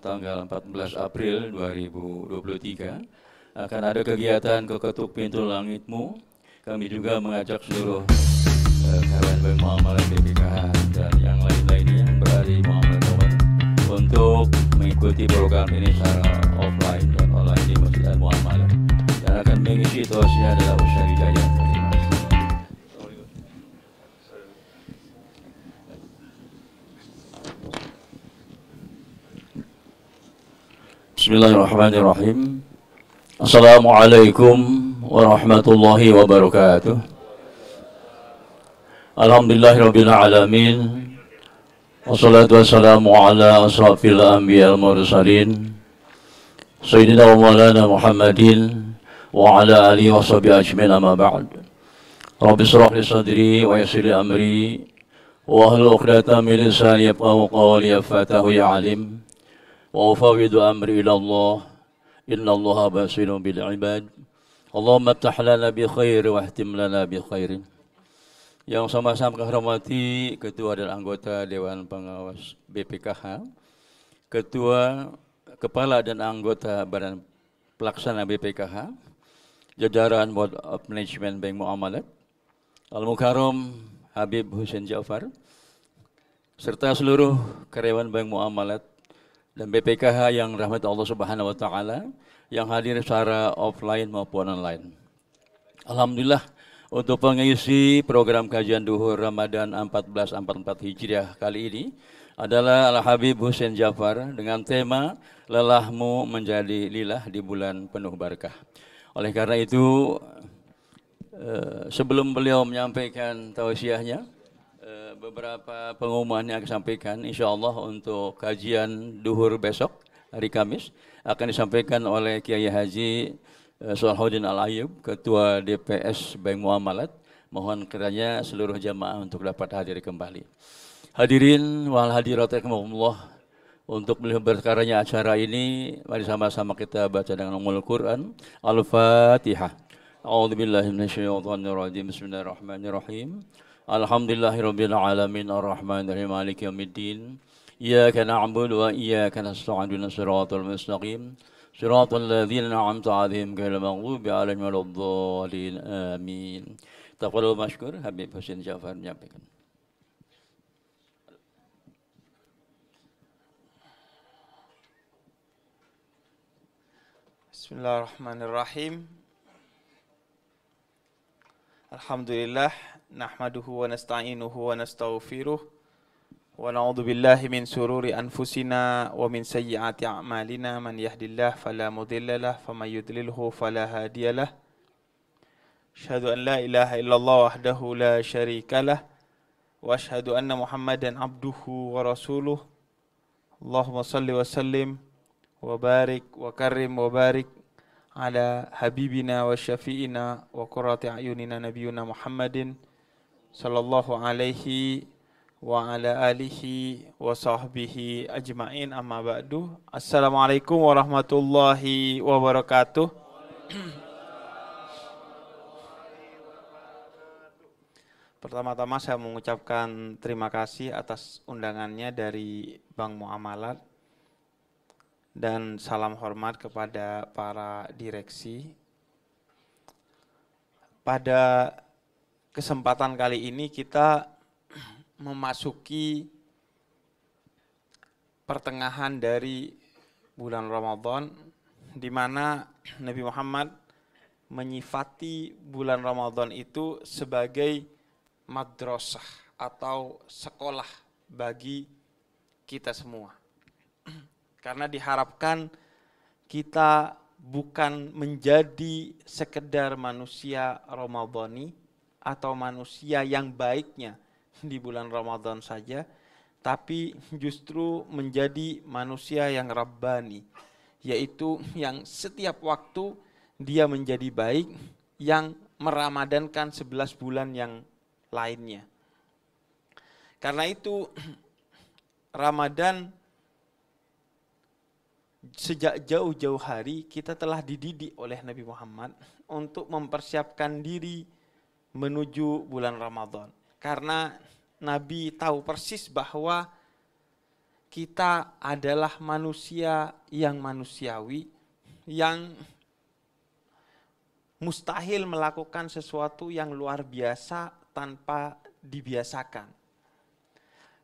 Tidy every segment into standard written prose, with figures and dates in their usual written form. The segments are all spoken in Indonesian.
tanggal 14 April 2023 akan ada kegiatan keketuk pintu langitmu. Kami juga mengajak seluruh karyawan Bank Muamalat BPKH dan yang lain-lainnya yang berada di Muamalat Tower untuk mengikuti program ini secara offline dan online di Masjid Al-Muamalat, dan akan mengisi tausiah adalah Ustaz Hidayat. Bismillahirrahmanirrahim. Assalamualaikum warahmatullahi wabarakatuh. Alhamdulillahirabbil alamin. Wassalatu wassalamu ala asrafil anbiya'il mursalin Sayyidina wa maulana Muhammadin wa ala alihi wa sahbihi ajmain, amma ba'd. Rabbi shrah li sadri wa yassir li amri wa hlul 'uqdatam min lisani yafqahu qawli, fatahu ya alim wa ufawwidu amri ila Allah, innallaha basirun bil ibad. Allahumma iftah lana bi khair wa ihtim lana bi khairin. Yang sama-sama kami hormati Ketua dan anggota Dewan Pengawas BPKH, Ketua, Kepala dan anggota Badan Pelaksana BPKH, jajaran Board of Management Bank Muamalat, Al-Mukarram Habib Hussein Ja'far, serta seluruh karyawan Bank Muamalat dan BPKH yang rahmat Allah Subhanahu wa taala yang hadir secara offline maupun online. Alhamdulillah, untuk pengisi program kajian duhur Ramadan 1444 Hijriah kali ini adalah Al-Habib Hussein Ja'far dengan tema Lelahmu Menjadi Lilah di Bulan Penuh Barakah. Oleh karena itu, sebelum beliau menyampaikan tausiahnya, beberapa pengumuman yang akan disampaikan insyaallah untuk kajian duhur besok hari Kamis akan disampaikan oleh Kiai Haji Salahuddin Al-Ayyub, Ketua DPS Bank Muamalat. Mohon kiranya seluruh jamaah untuk dapat hadir kembali. Hadirin wal hadirat rahimakumullah, untuk melihat berkaranya acara ini, mari sama-sama kita baca dengan Ummul Quran Al-Fatihah. A'udzubillahi minasyaitonirrajim. Bismillahirrahmanirrahim. Alhamdulillahirabbil alamin arrahmanirrahim maliki yaumiddin. Iyyaka na'budu wa iyyaka nasta'in ihdinas siratal mustaqim. Shiratal ladzina an'amta 'alaihim ghairil maghdubi 'alaihim waladdallin. Amin. Tafadhal mashkur, Habib Hussein Ja'far menyampaikan. Bismillahirrahmanirrahim. Alhamdulillah, nahmaduhu wa nasta'inuhu wa nastaghfiruh wa na'udzu billahi min sururi anfusina wa min sayyiati a'malina. Man yahdihillahu fala mudhillalah wa may yudlilhu fala hadiyalah. Asyhadu an la ilaha illallah wahdahu la syarikalah wa asyhadu anna Muhammadan abduhu wa rasuluh. Allahumma shalli wa sallim wa barik wa karim wa barik ala habibina wa syafi'ina wa qurrati a'yunina nabiyuna Muhammadin sallallahu alaihi wa ala alihi wa sahbihi ajma'in, amma ba'du. Assalamualaikum warahmatullahi wabarakatuh. Pertama-tama saya mengucapkan terima kasih atas undangannya dari Bank Muamalat dan salam hormat kepada para direksi. Pada kesempatan kali ini kita memasuki pertengahan dari bulan Ramadan, di mana Nabi Muhammad menyifati bulan Ramadan itu sebagai madrasah atau sekolah bagi kita semua. Karena diharapkan kita bukan menjadi sekedar manusia Ramadhani atau manusia yang baiknya di bulan Ramadan saja, tapi justru menjadi manusia yang Rabbani, yaitu yang setiap waktu dia menjadi baik, yang meramadankan 11 bulan yang lainnya. Karena itu Ramadan sejak jauh-jauh hari kita telah dididik oleh Nabi Muhammad untuk mempersiapkan diri menuju bulan Ramadan. Karena Nabi tahu persis bahwa kita adalah manusia yang manusiawi, yang mustahil melakukan sesuatu yang luar biasa tanpa dibiasakan.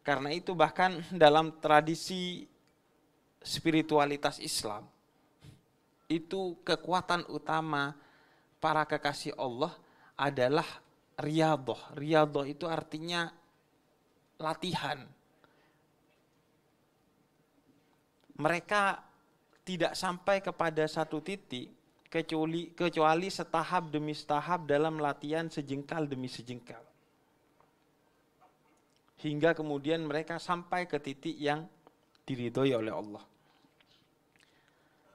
Karena itu bahkan dalam tradisi spiritualitas Islam, itu kekuatan utama para kekasih Allah adalah riyadhah. Riyadhah itu artinya latihan. Mereka tidak sampai kepada satu titik kecuali setahap demi setahap dalam latihan sejengkal demi sejengkal. Hingga kemudian mereka sampai ke titik yang diridhoi oleh Allah.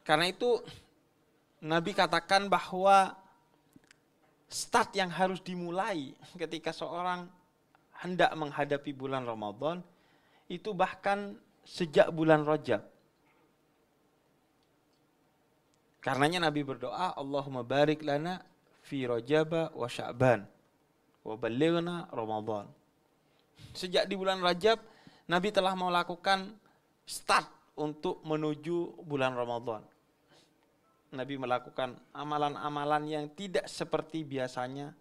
Karena itu Nabi katakan bahwa start yang harus dimulai ketika seorang hendak menghadapi bulan Ramadan itu bahkan sejak bulan Rajab. Karenanya Nabi berdoa, Allahumma barik lana fi Rajab wa Sya'ban wa ballighna Ramadan. Sejak di bulan Rajab, Nabi telah melakukan start untuk menuju bulan Ramadan. Nabi melakukan amalan-amalan yang tidak seperti biasanya.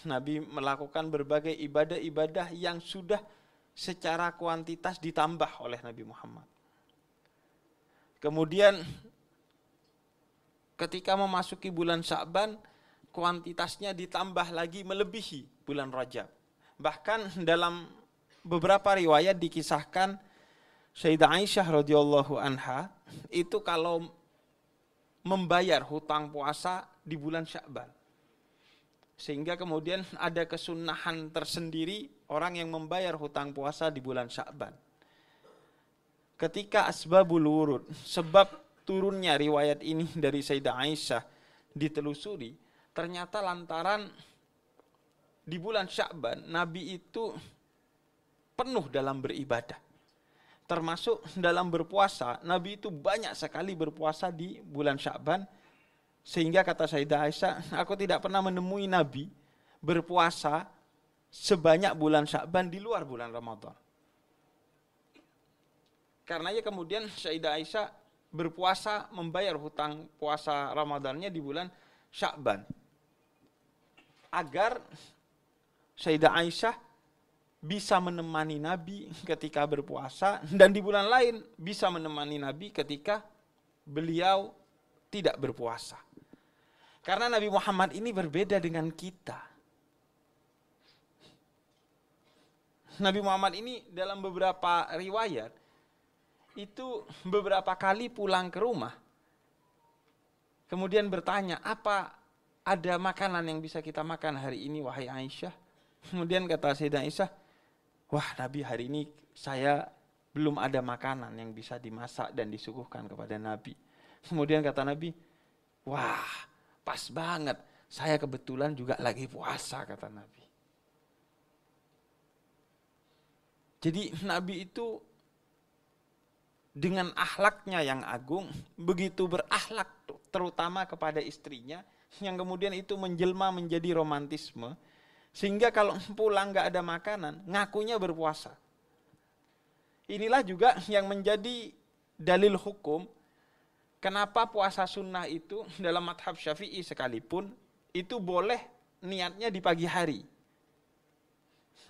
Nabi melakukan berbagai ibadah-ibadah yang sudah secara kuantitas ditambah oleh Nabi Muhammad. Kemudian ketika memasuki bulan Sya'ban, kuantitasnya ditambah lagi melebihi bulan Rajab. Bahkan dalam beberapa riwayat dikisahkan Sayyidah Aisyah radhiyallahu anha itu kalau membayar hutang puasa di bulan Sya'ban. Sehingga kemudian ada kesunahan tersendiri orang yang membayar hutang puasa di bulan Sya'ban. Ketika asbabul wurud, sebab turunnya riwayat ini dari Sayyidah Aisyah ditelusuri, ternyata lantaran di bulan Sya'ban Nabi itu penuh dalam beribadah. Termasuk dalam berpuasa, Nabi itu banyak sekali berpuasa di bulan Sya'ban. Sehingga kata Sayyidah Aisyah, aku tidak pernah menemui Nabi berpuasa sebanyak bulan Sya'ban di luar bulan Ramadan. Karenanya kemudian Sayyidah Aisyah berpuasa membayar hutang puasa Ramadannya di bulan Sya'ban. Agar Sayyidah Aisyah bisa menemani Nabi ketika berpuasa dan di bulan lain bisa menemani Nabi ketika beliau tidak berpuasa. Karena Nabi Muhammad ini berbeda dengan kita. Nabi Muhammad ini dalam beberapa riwayat itu beberapa kali pulang ke rumah. Kemudian bertanya, apa ada makanan yang bisa kita makan hari ini wahai Aisyah? Kemudian kata Sayyidah Aisyah, wah Nabi hari ini saya belum ada makanan yang bisa dimasak dan disuguhkan kepada Nabi. Kemudian kata Nabi, wah pas banget, saya kebetulan juga lagi puasa, kata Nabi. Jadi Nabi itu dengan akhlaknya yang agung, begitu berakhlak terutama kepada istrinya, yang kemudian itu menjelma menjadi romantisme, sehingga kalau pulang gak ada makanan, ngakunya berpuasa. Inilah juga yang menjadi dalil hukum, kenapa puasa sunnah itu dalam madhab Syafi'i sekalipun, itu boleh niatnya di pagi hari.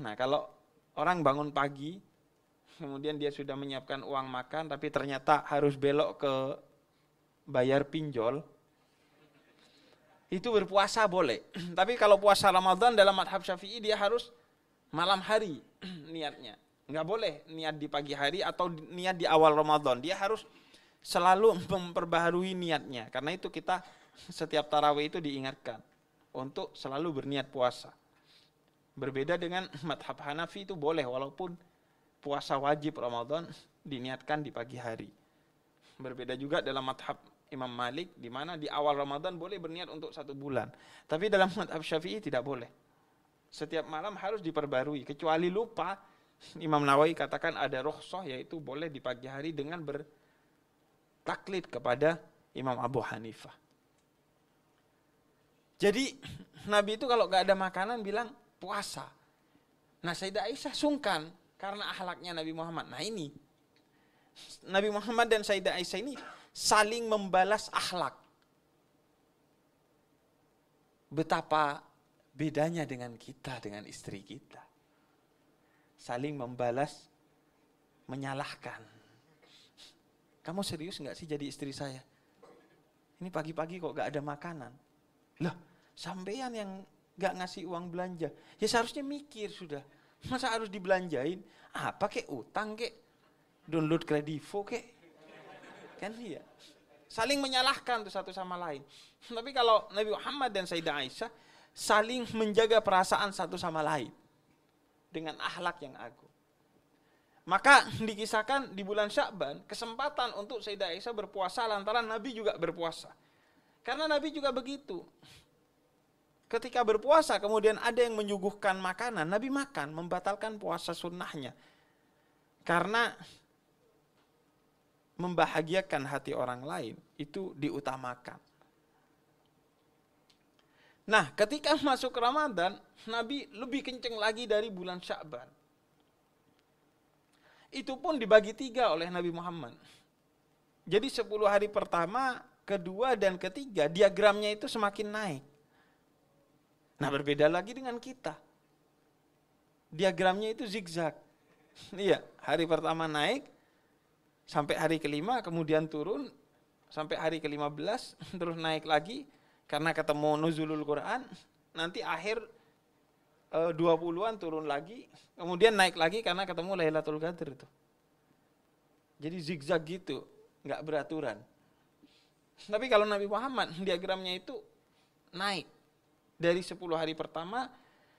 Nah kalau orang bangun pagi, kemudian dia sudah menyiapkan uang makan, tapi ternyata harus belok ke bayar pinjol, itu berpuasa boleh. Tapi kalau puasa Ramadan dalam madhab Syafi'i dia harus malam hari niatnya. Nggak boleh niat di pagi hari atau niat di awal Ramadan. Dia harus selalu memperbaharui niatnya. Karena itu kita setiap tarawih itu diingatkan untuk selalu berniat puasa. Berbeda dengan madhab Hanafi itu boleh walaupun puasa wajib Ramadan diniatkan di pagi hari. Berbeda juga dalam madhab Imam Malik, di mana di awal Ramadan boleh berniat untuk 1 bulan. Tapi dalam madhab Syafi'i tidak boleh. Setiap malam harus diperbarui. Kecuali lupa, Imam Nawawi katakan ada rukhsah, yaitu boleh di pagi hari dengan bertaklid kepada Imam Abu Hanifah. Jadi Nabi itu kalau gak ada makanan bilang puasa. Nah Sayyidah Aisyah sungkan karena akhlaknya Nabi Muhammad. Nah ini Nabi Muhammad dan Sayyidah Aisyah ini saling membalas akhlak. Betapa bedanya dengan kita, dengan istri kita. Saling membalas, menyalahkan. Kamu serius nggak sih jadi istri saya? Ini pagi-pagi kok gak ada makanan. Lah, sampean yang gak ngasih uang belanja. Ya seharusnya mikir sudah. Masa harus dibelanjain? Apa kek, utang kek? Download Kredivo kek? Kan iya. Saling menyalahkan tuh satu sama lain. Tapi kalau Nabi Muhammad dan Sayyidah Aisyah saling menjaga perasaan satu sama lain dengan akhlak yang agung. Maka dikisahkan di bulan Sya'ban kesempatan untuk Sayyidah Aisyah berpuasa lantaran Nabi juga berpuasa. Karena Nabi juga begitu. Ketika berpuasa kemudian ada yang menyuguhkan makanan, Nabi makan, membatalkan puasa sunnahnya. Karena membahagiakan hati orang lain itu diutamakan. Nah, ketika masuk Ramadan, Nabi lebih kenceng lagi dari bulan Sya'ban. Itu pun dibagi 3 oleh Nabi Muhammad. Jadi 10 hari pertama, kedua, dan ketiga, diagramnya itu semakin naik. Nah, berbeda lagi dengan kita. Diagramnya itu zigzag. Iya, hari pertama naik, sampai hari kelima, kemudian turun, sampai hari ke-15, terus naik lagi, karena ketemu nuzulul Quran, nanti akhir 20-an turun lagi, kemudian naik lagi karena ketemu Lailatul Qadar itu. Jadi zigzag gitu, nggak beraturan. Tapi kalau Nabi Muhammad, diagramnya itu naik. Dari 10 hari pertama,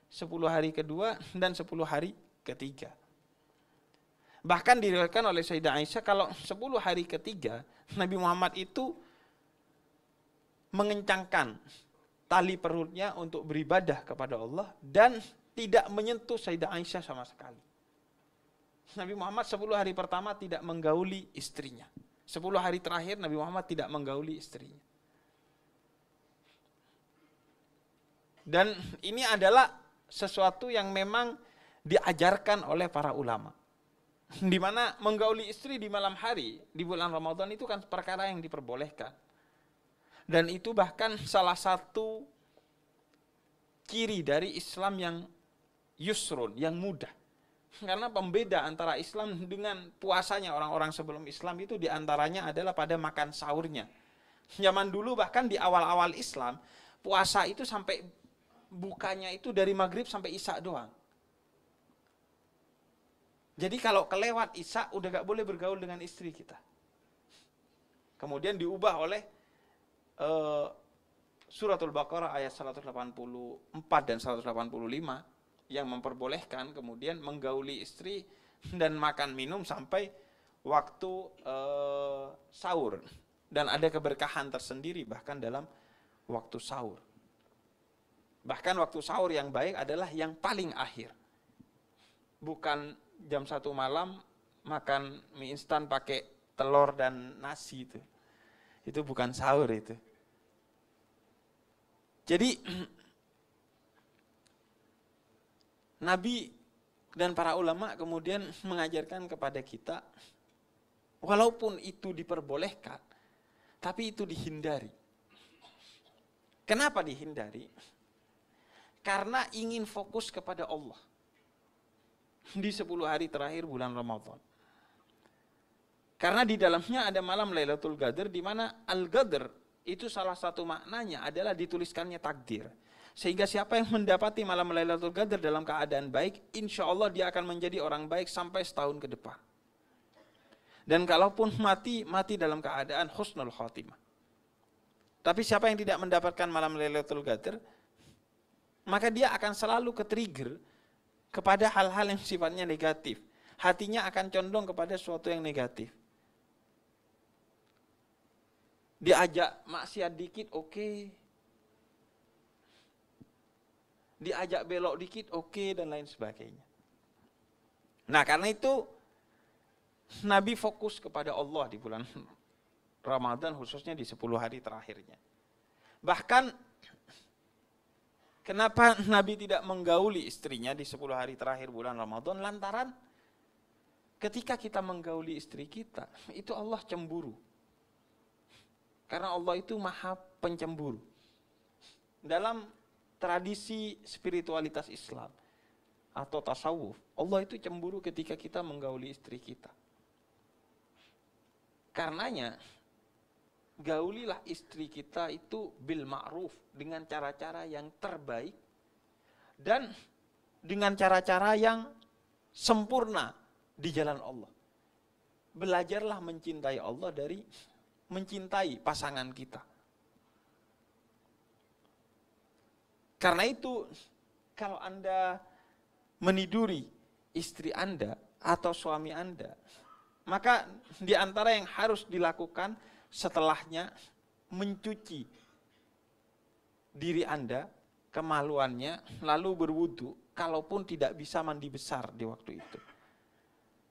10 hari kedua, dan 10 hari ketiga. Bahkan diriwayatkan oleh Sayyidah Aisyah kalau 10 hari ketiga Nabi Muhammad itu mengencangkan tali perutnya untuk beribadah kepada Allah dan tidak menyentuh Sayyidah Aisyah sama sekali. Nabi Muhammad 10 hari pertama tidak menggauli istrinya. 10 hari terakhir Nabi Muhammad tidak menggauli istrinya. Dan ini adalah sesuatu yang memang diajarkan oleh para ulama. Di mana menggauli istri di malam hari di bulan Ramadan itu kan perkara yang diperbolehkan. Dan itu bahkan salah satu ciri dari Islam yang yusrun, yang mudah. Karena pembeda antara Islam dengan puasanya orang-orang sebelum Islam itu diantaranya adalah pada makan sahurnya. Zaman dulu bahkan di awal-awal Islam, puasa itu sampai bukanya itu dari maghrib sampai isya doang. Jadi kalau kelewat isya udah gak boleh bergaul dengan istri kita. Kemudian diubah oleh Suratul Baqarah ayat 184 dan 185 yang memperbolehkan kemudian menggauli istri dan makan minum sampai waktu sahur. Dan ada keberkahan tersendiri bahkan dalam waktu sahur. Bahkan waktu sahur yang baik adalah yang paling akhir. Bukan jam 1 malam makan mie instan pakai telur dan nasi itu. Itu bukan sahur itu. Jadi Nabi dan para ulama kemudian mengajarkan kepada kita walaupun itu diperbolehkan tapi itu dihindari. Kenapa dihindari? Karena ingin fokus kepada Allah di 10 hari terakhir bulan Ramadan. Karena di dalamnya ada malam Lailatul Qadar di mana Al-Qadar itu salah satu maknanya adalah dituliskannya takdir. Sehingga siapa yang mendapati malam Lailatul Qadar dalam keadaan baik, insya Allah dia akan menjadi orang baik sampai setahun ke depan. Dan kalaupun mati, mati dalam keadaan husnul khotimah. Tapi siapa yang tidak mendapatkan malam Lailatul Qadar, maka dia akan selalu ke-trigger kepada hal-hal yang sifatnya negatif. Hatinya akan condong kepada sesuatu yang negatif. Diajak maksiat dikit, oke. Diajak belok dikit, oke, dan lain sebagainya. Nah, karena itu Nabi fokus kepada Allah di bulan Ramadan, khususnya di 10 hari terakhirnya. Bahkan kenapa Nabi tidak menggauli istrinya di 10 hari terakhir bulan Ramadan? Lantaran ketika kita menggauli istri kita, itu Allah cemburu. Karena Allah itu maha pencemburu. Dalam tradisi spiritualitas Islam atau tasawuf, Allah itu cemburu ketika kita menggauli istri kita. Karenanya, gaulilah istri kita itu bil ma'ruf, dengan cara-cara yang terbaik dan dengan cara-cara yang sempurna di jalan Allah. Belajarlah mencintai Allah dari mencintai pasangan kita. Karena itu, kalau Anda meniduri istri Anda atau suami Anda, maka di antara yang harus dilakukan setelahnya, mencuci diri Anda, kemaluannya, lalu berwudu, kalaupun tidak bisa mandi besar di waktu itu.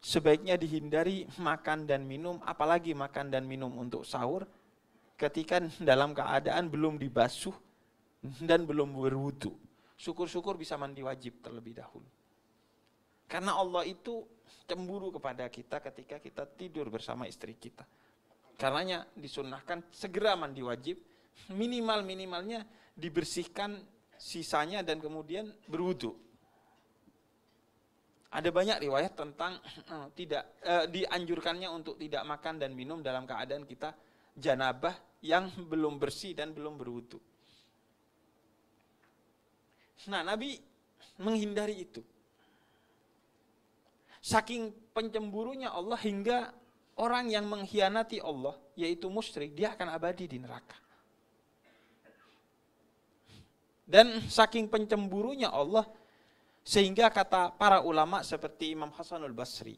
Sebaiknya dihindari makan dan minum, apalagi makan dan minum untuk sahur, ketika dalam keadaan belum dibasuh dan belum berwudu. Syukur-syukur bisa mandi wajib terlebih dahulu. Karena Allah itu cemburu kepada kita ketika kita tidur bersama istri kita. Karenanya disunnahkan segera mandi wajib, minimalnya dibersihkan sisanya dan kemudian berwudu. Ada banyak riwayat tentang dianjurkannya untuk tidak makan dan minum dalam keadaan kita janabah yang belum bersih dan belum berwudu. Nah, Nabi menghindari itu. Saking pencemburunya Allah hingga orang yang mengkhianati Allah, yaitu musyrik, dia akan abadi di neraka. Dan saking pencemburunya Allah, sehingga kata para ulama seperti Imam Hasanul Basri,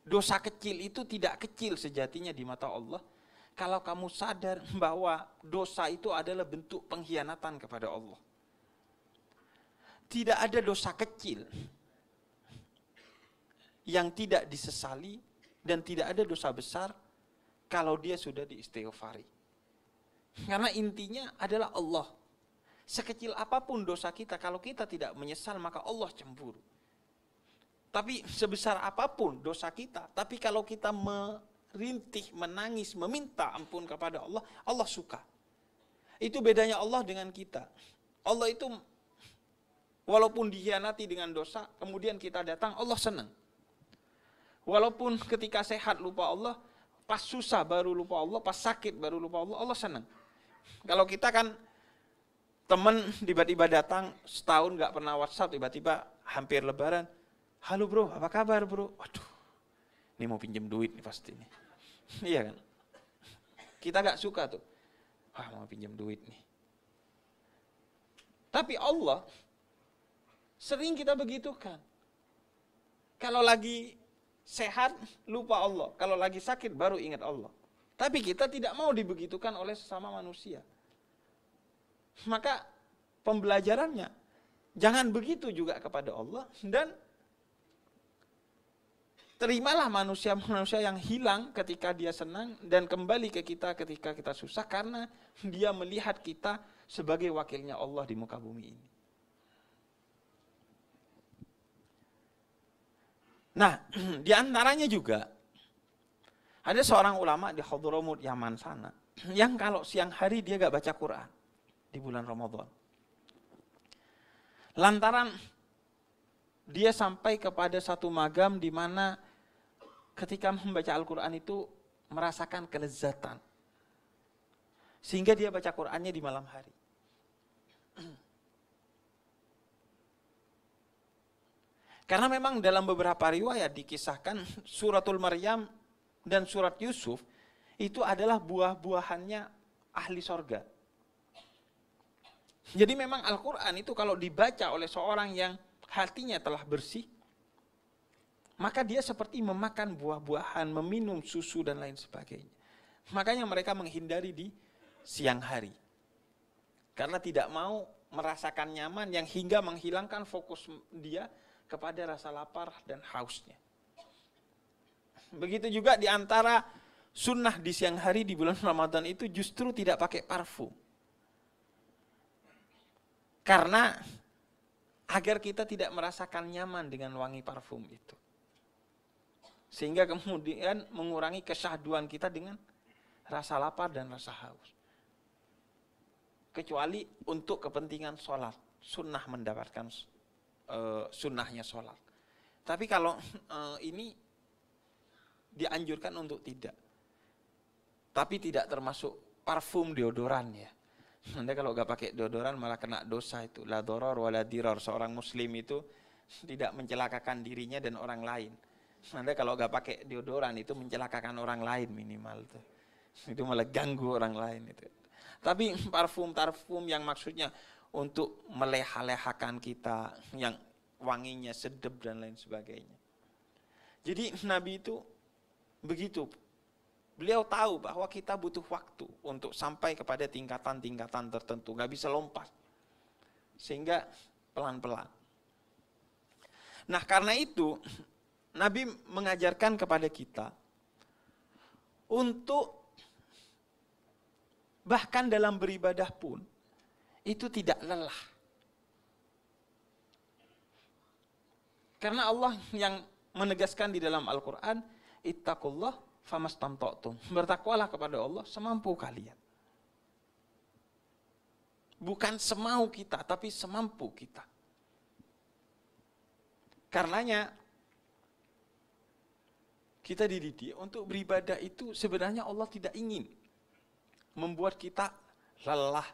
dosa kecil itu tidak kecil sejatinya di mata Allah, kalau kamu sadar bahwa dosa itu adalah bentuk pengkhianatan kepada Allah. Tidak ada dosa kecil yang tidak disesali, dan tidak ada dosa besar kalau dia sudah diistighfari. Karena intinya adalah Allah. Sekecil apapun dosa kita, kalau kita tidak menyesal, maka Allah cemburu. Tapi sebesar apapun dosa kita, tapi kalau kita merintih, menangis, meminta ampun kepada Allah, Allah suka. Itu bedanya Allah dengan kita. Allah itu walaupun dikhianati dengan dosa, kemudian kita datang, Allah senang. Walaupun ketika sehat lupa Allah, pas susah baru lupa Allah, pas sakit baru lupa Allah, Allah senang. Kalau kita kan teman tiba-tiba datang, setahun gak pernah WhatsApp, tiba-tiba hampir lebaran, halo bro, apa kabar bro? Waduh, ini mau pinjam duit nih pasti nih. Iya kan? Kita gak suka tuh, wah mau pinjam duit nih. Tapi Allah sering kita begitukan. Kalau lagi sehat, lupa Allah. Kalau lagi sakit, baru ingat Allah. Tapi kita tidak mau dibegitukan oleh sesama manusia. Maka pembelajarannya, jangan begitu juga kepada Allah. Dan terimalah manusia-manusia yang hilang ketika dia senang, dan kembali ke kita ketika kita susah, karena dia melihat kita sebagai wakilnya Allah di muka bumi ini. Nah, di antaranya juga ada seorang ulama di Hadramut Yaman sana, yang kalau siang hari dia gak baca Quran di bulan Ramadan. Lantaran dia sampai kepada satu magam di mana ketika membaca Al-Quran itu merasakan kelezatan. Sehingga dia baca Qurannya di malam hari. Karena memang dalam beberapa riwayat dikisahkan suratul Maryam dan surat Yusuf itu adalah buah-buahannya ahli sorga. Jadi memang Al-Quran itu kalau dibaca oleh seorang yang hatinya telah bersih, maka dia seperti memakan buah-buahan, meminum susu dan lain sebagainya. Makanya mereka menghindari di siang hari. Karena tidak mau merasakan nyaman yang hingga menghilangkan fokus dia kepada rasa lapar dan hausnya. Begitu juga di antara sunnah di siang hari di bulan Ramadan itu justru tidak pakai parfum. Karena agar kita tidak merasakan nyaman dengan wangi parfum itu. Sehingga kemudian mengurangi kesyahduan kita dengan rasa lapar dan rasa haus. Kecuali untuk kepentingan sholat, sunnah mendapatkan sunnahnya sholat. Tapi kalau ini dianjurkan untuk tidak. Tapi tidak termasuk parfum deodoran ya. Anda kalau gak pakai deodoran malah kena dosa itu. La doror wa la dirar. Seorang muslim itu tidak mencelakakan dirinya dan orang lain. Anda kalau gak pakai deodoran itu mencelakakan orang lain minimal tuh. Itu malah ganggu orang lain itu. Tapi parfum yang maksudnya untuk meleha-lehakan kita, yang wanginya sedap dan lain sebagainya. Jadi Nabi itu begitu. Beliau tahu bahwa kita butuh waktu untuk sampai kepada tingkatan-tingkatan tertentu. Gak bisa lompat. Sehingga pelan-pelan. Nah karena itu Nabi mengajarkan kepada kita untuk bahkan dalam beribadah pun itu tidak lelah. Karena Allah yang menegaskan di dalam Al-Quran, ittaqullah famastamta'tum. Bertakwalah kepada Allah semampu kalian. Bukan semau kita, tapi semampu kita. Karenanya kita dididik untuk beribadah itu sebenarnya Allah tidak ingin membuat kita lelah,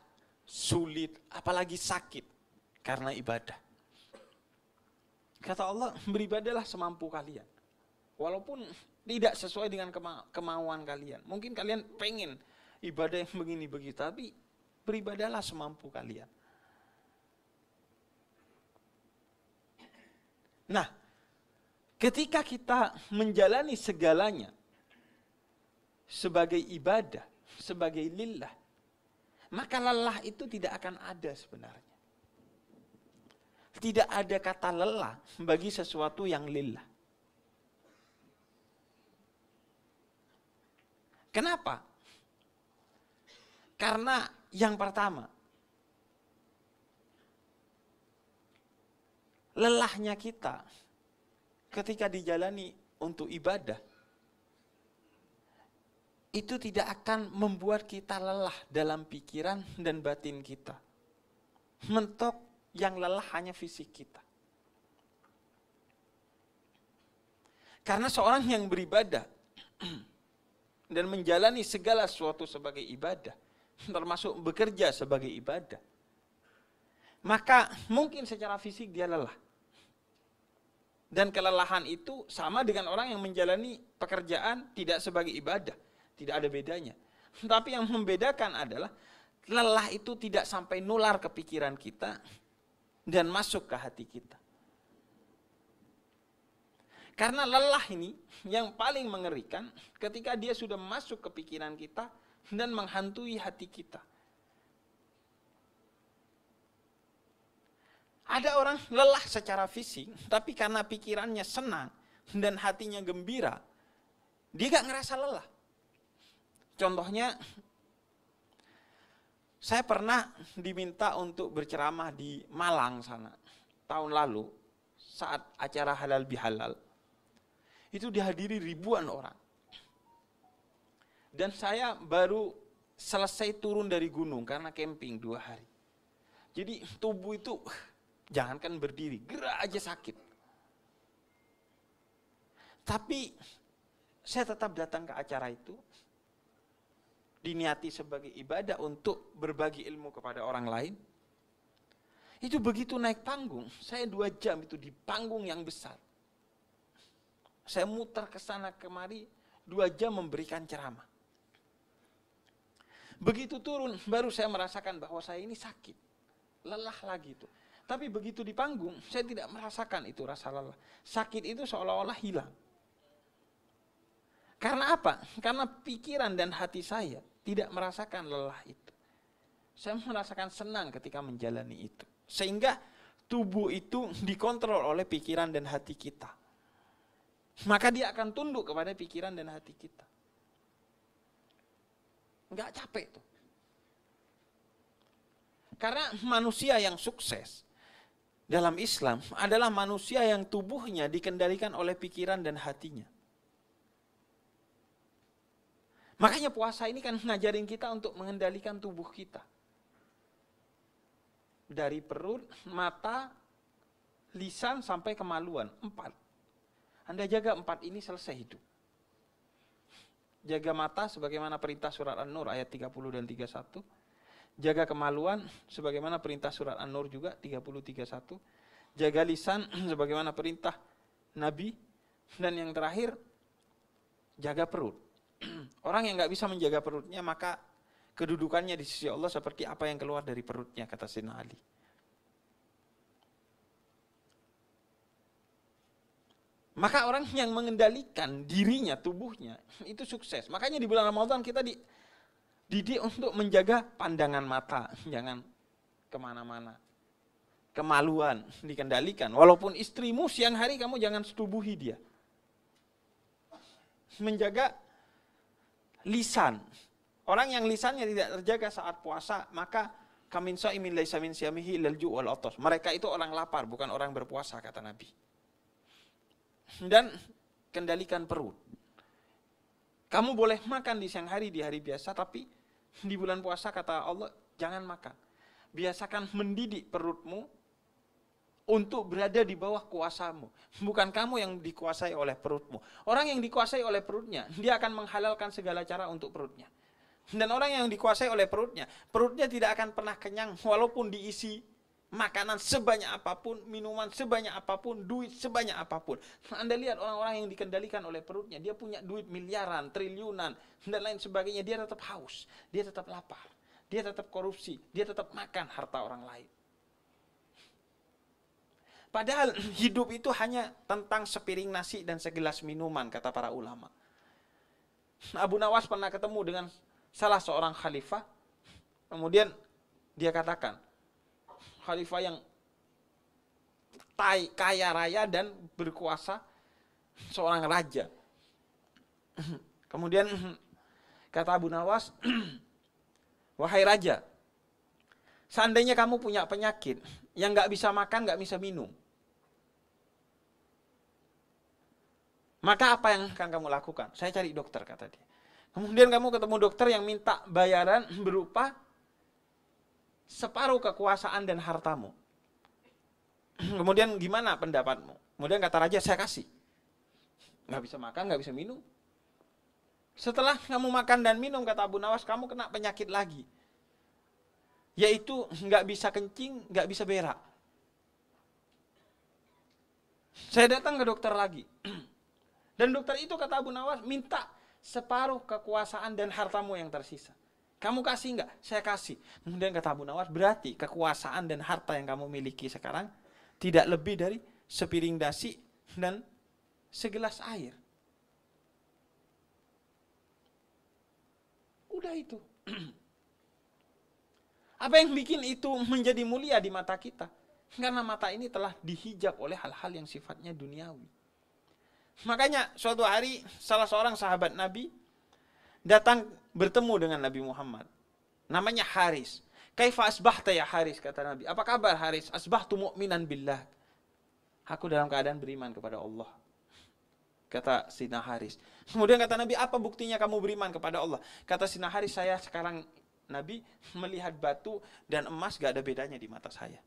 sulit, apalagi sakit karena ibadah. Kata Allah, beribadahlah semampu kalian. Walaupun tidak sesuai dengan kemauan kalian. Mungkin kalian pengen ibadah yang begini begitu, tapi beribadahlah semampu kalian. Nah, ketika kita menjalani segalanya sebagai ibadah, sebagai lillah, maka lelah itu tidak akan ada sebenarnya. Tidak ada kata lelah bagi sesuatu yang lillah. Kenapa? Karena yang pertama, lelahnya kita ketika dijalani untuk ibadah itu tidak akan membuat kita lelah dalam pikiran dan batin kita. Mentok yang lelah hanya fisik kita. Karena seorang yang beribadah dan menjalani segala sesuatu sebagai ibadah, termasuk bekerja sebagai ibadah, maka mungkin secara fisik dia lelah. Dan kelelahan itu sama dengan orang yang menjalani pekerjaan tidak sebagai ibadah. Tidak ada bedanya. Tapi yang membedakan adalah lelah itu tidak sampai nular ke pikiran kita dan masuk ke hati kita. Karena lelah ini yang paling mengerikan ketika dia sudah masuk ke pikiran kita dan menghantui hati kita. Ada orang lelah secara fisik, tapi karena pikirannya senang dan hatinya gembira, dia gak ngerasa lelah. Contohnya, saya pernah diminta untuk berceramah di Malang sana, tahun lalu, saat acara halal bihalal. Itu dihadiri ribuan orang. Dan saya baru selesai turun dari gunung karena camping 2 hari. Jadi tubuh itu, jangankan berdiri, gerak aja sakit. Tapi saya tetap datang ke acara itu, diniati sebagai ibadah untuk berbagi ilmu kepada orang lain. Itu begitu naik panggung, saya 2 jam itu di panggung yang besar. Saya muter ke sana kemari, 2 jam memberikan ceramah. Begitu turun, baru saya merasakan bahwa saya ini sakit. Lelah lagi itu. Tapi begitu di panggung, saya tidak merasakan itu rasa lelah. Sakit itu seolah-olah hilang. Karena apa? Karena pikiran dan hati saya tidak merasakan lelah itu. Saya merasakan senang ketika menjalani itu. Sehingga tubuh itu dikontrol oleh pikiran dan hati kita. Maka dia akan tunduk kepada pikiran dan hati kita. Enggak capek tuh. Karena manusia yang sukses dalam Islam adalah manusia yang tubuhnya dikendalikan oleh pikiran dan hatinya. Makanya puasa ini kan ngajarin kita untuk mengendalikan tubuh kita. Dari perut, mata, lisan sampai kemaluan. 4. Anda jaga 4 ini selesai hidup. Jaga mata sebagaimana perintah surat An-Nur ayat 30 dan 31. Jaga kemaluan sebagaimana perintah surat An-Nur juga 30-31. Jaga lisan sebagaimana perintah Nabi. Dan yang terakhir, jaga perut. Orang yang nggak bisa menjaga perutnya, maka kedudukannya di sisi Allah seperti apa yang keluar dari perutnya, kata Sayyidina Ali. Maka orang yang mengendalikan dirinya, tubuhnya, itu sukses. Makanya di bulan Ramadan kita dididik untuk menjaga pandangan mata, jangan kemana-mana. Kemaluan dikendalikan. Walaupun istrimu siang hari, kamu jangan setubuhi dia. Menjaga lisan. Orang yang lisannya tidak terjaga saat puasa, maka kamin shaimin laisa min siyamihi illal ju' wal athas. Mereka itu orang lapar, bukan orang berpuasa, kata Nabi. Dan kendalikan perut. Kamu boleh makan di siang hari, di hari biasa, tapi di bulan puasa kata Allah, jangan makan. Biasakan mendidik perutmu untuk berada di bawah kuasamu. Bukan kamu yang dikuasai oleh perutmu. Orang yang dikuasai oleh perutnya, dia akan menghalalkan segala cara untuk perutnya. Dan orang yang dikuasai oleh perutnya tidak akan pernah kenyang walaupun diisi makanan sebanyak apapun, minuman sebanyak apapun, duit sebanyak apapun. Anda lihat orang-orang yang dikendalikan oleh perutnya, dia punya duit miliaran, triliunan, dan lain sebagainya, dia tetap haus, dia tetap lapar, dia tetap korupsi, dia tetap makan harta orang lain. Padahal hidup itu hanya tentang sepiring nasi dan segelas minuman, kata para ulama. Abu Nawas pernah ketemu dengan salah seorang khalifah. Kemudian dia katakan, khalifah yang kaya raya dan berkuasa, seorang raja. Kemudian kata Abu Nawas, wahai raja, seandainya kamu punya penyakit yang gak bisa makan, gak bisa minum, maka apa yang akan kamu lakukan? Saya cari dokter, kata dia. Kemudian kamu ketemu dokter yang minta bayaran berupa separuh kekuasaan dan hartamu. Kemudian gimana pendapatmu? Kemudian kata raja, saya kasih. Gak bisa makan, gak bisa minum. Setelah kamu makan dan minum, kata Abu Nawas, kamu kena penyakit lagi. Yaitu gak bisa kencing, gak bisa berak. Saya datang ke dokter lagi. Dan dokter itu, kata Abu Nawas, minta separuh kekuasaan dan hartamu yang tersisa. Kamu kasih enggak? Saya kasih. Kemudian kata Abu Nawas, berarti kekuasaan dan harta yang kamu miliki sekarang tidak lebih dari sepiring nasi dan segelas air. Udah itu. Apa yang bikin itu menjadi mulia di mata kita? Karena mata ini telah dihijab oleh hal-hal yang sifatnya duniawi. Makanya suatu hari salah seorang sahabat Nabi datang bertemu dengan Nabi Muhammad. Namanya Haris. Kaifa asbahta ya Haris, kata Nabi. Apa kabar Haris? Asbahtu mu'minan billah. Aku dalam keadaan beriman kepada Allah, kata Sina Haris. Kemudian kata Nabi, apa buktinya kamu beriman kepada Allah? Kata Sina Haris, saya sekarang Nabi melihat batu dan emas gak ada bedanya di mata saya.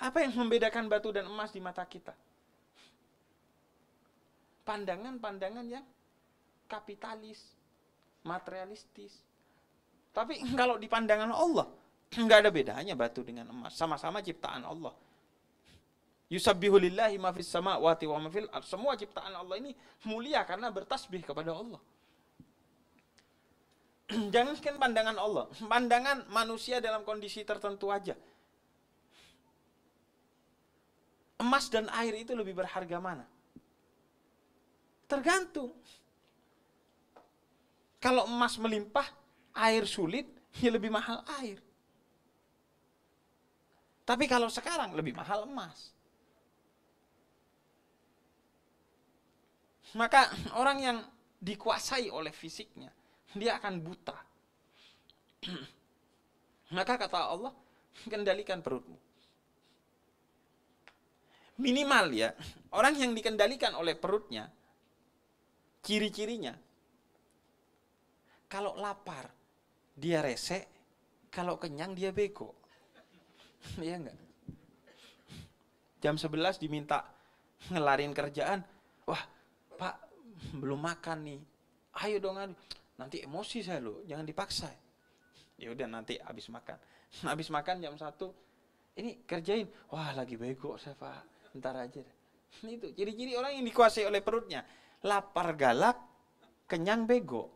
Apa yang membedakan batu dan emas di mata kita? Pandangan-pandangan yang kapitalis, materialistis. Tapi kalau di pandangan Allah, nggak ada bedanya batu dengan emas. Sama-sama ciptaan Allah. Yusabbihu lillahi ma fis samawati wa ma fil ardh. Semua ciptaan Allah ini mulia karena bertasbih kepada Allah. Jangankan pandangan Allah, pandangan manusia dalam kondisi tertentu aja. Emas dan air itu lebih berharga mana? Tergantung. Kalau emas melimpah, air sulit, ya lebih mahal air. Tapi kalau sekarang lebih mahal emas. Maka orang yang dikuasai oleh fisiknya, dia akan buta. Maka kata Allah, kendalikan perutmu. Minimal ya, orang yang dikendalikan oleh perutnya, ciri-cirinya, kalau lapar dia rese, kalau kenyang dia bego. Iya enggak? Jam 11 diminta ngelarin kerjaan. Wah, Pak, belum makan nih. Ayo dong, nanti emosi saya loh, jangan dipaksa. Ya udah nanti habis makan. Habis makan jam 1, ini kerjain. Wah, lagi bego saya, Pak. Ntar aja deh. Itu ciri-ciri orang yang dikuasai oleh perutnya. Lapar galak, kenyang bego.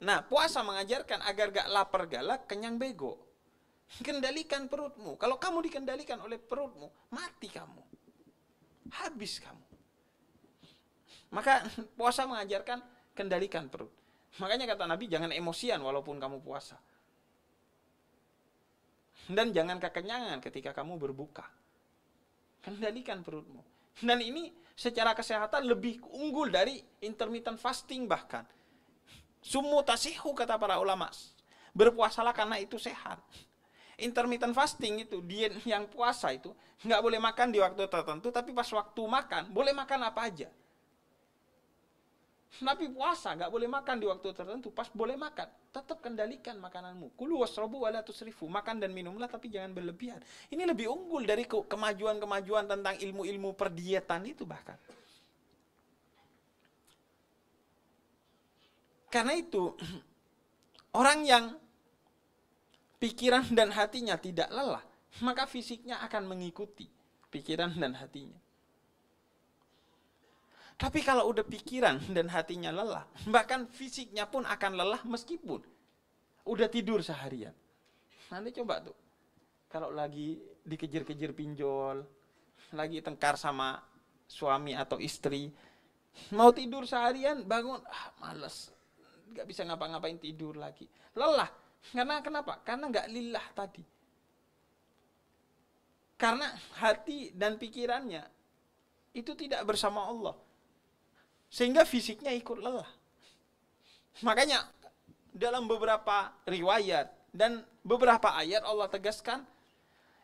Nah, puasa mengajarkan agar gak lapar galak, kenyang bego. Kendalikan perutmu. Kalau kamu dikendalikan oleh perutmu, mati kamu. Habis kamu. Maka puasa mengajarkan kendalikan perut. Makanya kata Nabi, jangan emosian walaupun kamu puasa. Dan jangan kekenyangan ketika kamu berbuka. Kendalikan perutmu. Dan ini secara kesehatan lebih unggul dari intermittent fasting bahkan. Summu tasihu kata para ulama. Berpuasalah karena itu sehat. Intermittent fasting itu, diet yang puasa itu, nggak boleh makan di waktu tertentu, tapi pas waktu makan, boleh makan apa aja. Tapi puasa nggak boleh makan di waktu tertentu, pas boleh makan, tetap kendalikan makananmu. Kulu wasrobu wala tusrifu, makan dan minumlah tapi jangan berlebihan. Ini lebih unggul dari kemajuan-kemajuan tentang ilmu-ilmu perdietan itu bahkan. Karena itu, orang yang pikiran dan hatinya tidak lelah, maka fisiknya akan mengikuti pikiran dan hatinya. Tapi kalau udah pikiran dan hatinya lelah, bahkan fisiknya pun akan lelah meskipun udah tidur seharian. Nanti coba tuh, kalau lagi dikejar-kejar pinjol, lagi tengkar sama suami atau istri, mau tidur seharian, bangun, males, gak bisa ngapa-ngapain, tidur lagi. Lelah, karena kenapa? Karena gak lillah tadi. Karena hati dan pikirannya itu tidak bersama Allah. Sehingga fisiknya ikut lelah. Makanya dalam beberapa riwayat dan beberapa ayat Allah tegaskan,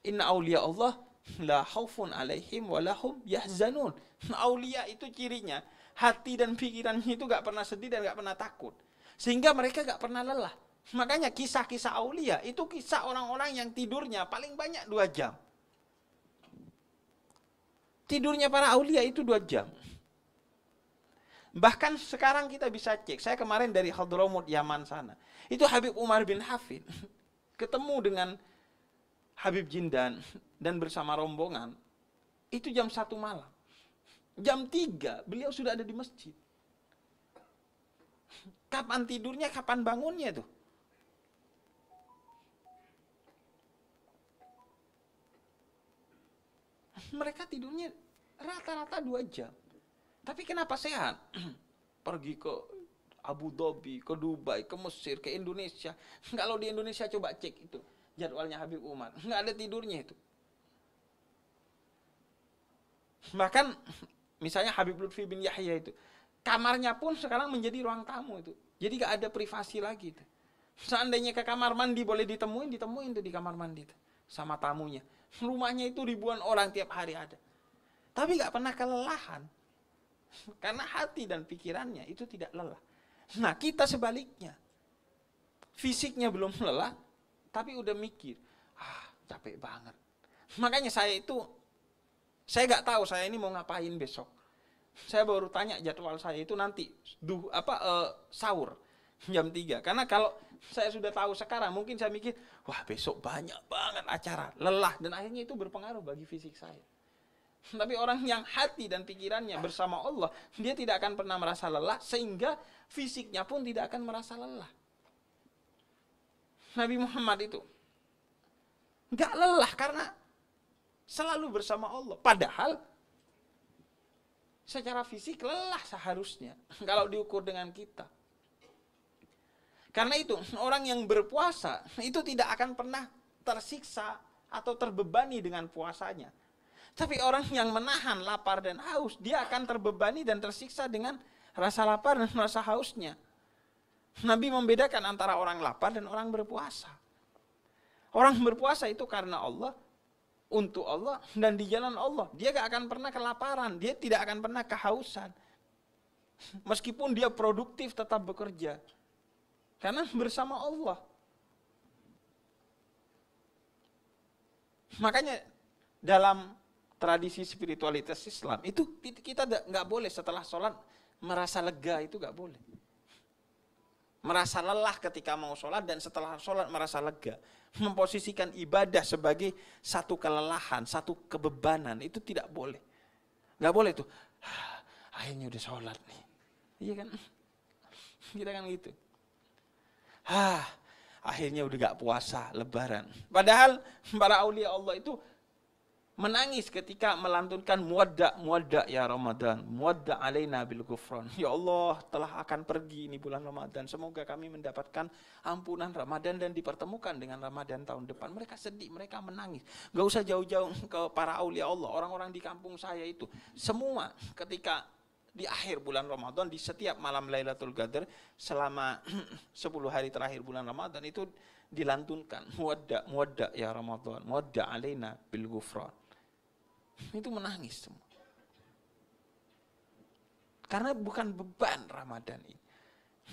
inna awliya Allah la khaufun alaihim wa lahum yahzanun. Aulia itu cirinya, hati dan pikirannya itu gak pernah sedih dan gak pernah takut. Sehingga mereka gak pernah lelah. Makanya kisah-kisah aulia itu kisah orang-orang yang tidurnya paling banyak 2 jam. Tidurnya para aulia itu 2 jam. Bahkan sekarang kita bisa cek, saya kemarin dari Hadramut Yaman sana, itu Habib Umar bin Hafid ketemu dengan Habib Jindan dan bersama rombongan, itu jam 1 malam. Jam 3 beliau sudah ada di masjid. Kapan tidurnya, kapan bangunnya tuh? Mereka tidurnya rata-rata 2 jam. Tapi kenapa sehat? Pergi ke Abu Dhabi, ke Dubai, ke Mesir, ke Indonesia. Kalau di Indonesia coba cek itu jadwalnya Habib Umar, nggak ada tidurnya itu. Bahkan misalnya Habib Lutfi bin Yahya itu, kamarnya pun sekarang menjadi ruang tamu itu. Jadi nggak ada privasi lagi itu. Seandainya ke kamar mandi boleh ditemuin tuh di kamar mandi itu sama tamunya. Rumahnya itu ribuan orang tiap hari ada. Tapi nggak pernah kelelahan. Karena hati dan pikirannya itu tidak lelah. Nah, kita sebaliknya. Fisiknya belum lelah, tapi udah mikir, capek banget. Makanya saya gak tahu saya ini mau ngapain besok. Saya baru tanya jadwal saya itu nanti sahur jam 3. Karena kalau saya sudah tahu sekarang, mungkin saya mikir, wah besok banyak banget acara, lelah, dan akhirnya itu berpengaruh bagi fisik saya. Tapi orang yang hati dan pikirannya bersama Allah, dia tidak akan pernah merasa lelah, sehingga fisiknya pun tidak akan merasa lelah. Nabi Muhammad itu gak lelah karena selalu bersama Allah. Padahal secara fisik lelah seharusnya kalau diukur dengan kita. Karena itu orang yang berpuasa itu tidak akan pernah tersiksa atau terbebani dengan puasanya. Tapi orang yang menahan lapar dan haus, dia akan terbebani dan tersiksa dengan rasa lapar dan rasa hausnya. Nabi membedakan antara orang lapar dan orang berpuasa. Orang berpuasa itu karena Allah, untuk Allah, dan di jalan Allah. Dia gak akan pernah kelaparan, dia tidak akan pernah kehausan. Meskipun dia produktif tetap bekerja. Karena bersama Allah. Makanya dalam tradisi spiritualitas Islam itu kita nggak boleh setelah sholat merasa lega, itu nggak boleh. Merasa lelah ketika mau sholat dan setelah sholat merasa lega. Memposisikan ibadah sebagai satu kelelahan, satu kebebanan, itu tidak boleh. Nggak boleh tuh. Akhirnya udah sholat nih. Iya kan? Kita kan gitu. Akhirnya udah gak puasa, lebaran. Padahal para aulia Allah itu menangis ketika melantunkan muwadda ya Ramadan, muwadda alaina bil ghufran. Ya Allah, telah akan pergi ini bulan Ramadan. Semoga kami mendapatkan ampunan Ramadan dan dipertemukan dengan Ramadan tahun depan. Mereka sedih, mereka menangis. Gak usah jauh-jauh ke para aulia Allah, orang-orang di kampung saya itu. Semua ketika di akhir bulan Ramadan, di setiap malam Lailatul Qadar, selama 10 hari terakhir bulan Ramadan itu dilantunkan muwadda ya Ramadan, muwadda alaina bil ghufran. Itu menangis semua. Karena bukan beban Ramadan ini.